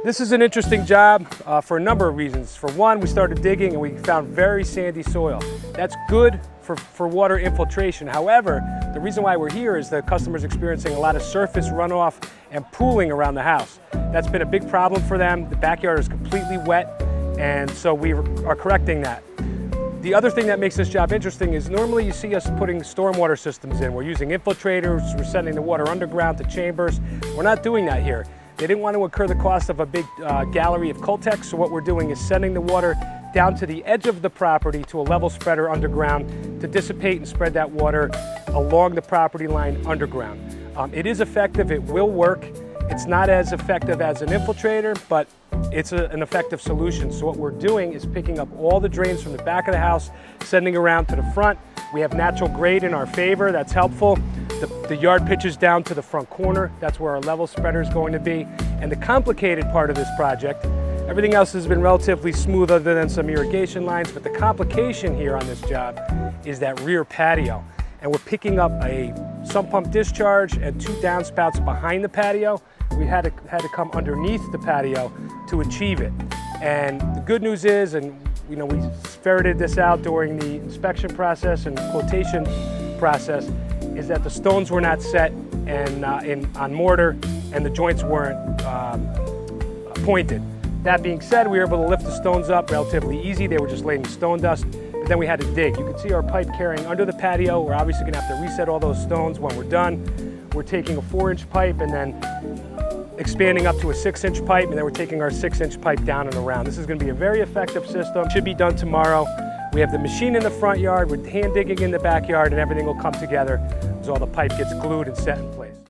This is an interesting job for a number of reasons. For one, we started digging and we found very sandy soil. That's good for water infiltration. However, the reason why we're here is the customer's experiencing a lot of surface runoff and pooling around the house. That's been a big problem for them. The backyard is completely wet, and so we are correcting that. The other thing that makes this job interesting is normally you see us putting stormwater systems in. We're using infiltrators, we're sending the water underground to chambers. We're not doing that here. They didn't want to incur the cost of a big gallery of Coltex, so what we're doing is sending the water down to the edge of the property to a level spreader underground to dissipate and spread that water along the property line underground. It is effective, it will work. It's not as effective as an infiltrator, but it's an effective solution. So what we're doing is picking up all the drains from the back of the house, sending around to the front. We have natural grade in our favor, that's helpful. The yard pitches down to the front corner. That's where our level spreader is going to be. And the complicated part of this project, everything else has been relatively smooth other than some irrigation lines, but the complication here on this job is that rear patio. And we're picking up a sump pump discharge and 2 downspouts behind the patio. We had to come underneath the patio to achieve it. And the good news is, and we ferreted this out during the inspection process and quotation process, is that the stones were not set and on mortar and the joints weren't pointed. That being said, we were able to lift the stones up relatively easy. They were just laying stone dust, but then we had to dig. You can see our pipe carrying under the patio. We're obviously gonna have to reset all those stones when we're done. We're taking a 4-inch pipe and then expanding up to a 6-inch pipe, and then we're taking our 6-inch pipe down and around. This is gonna be a very effective system. Should be done tomorrow. We have the machine in the front yard, we're hand digging in the backyard, and everything will come together as all the pipe gets glued and set in place.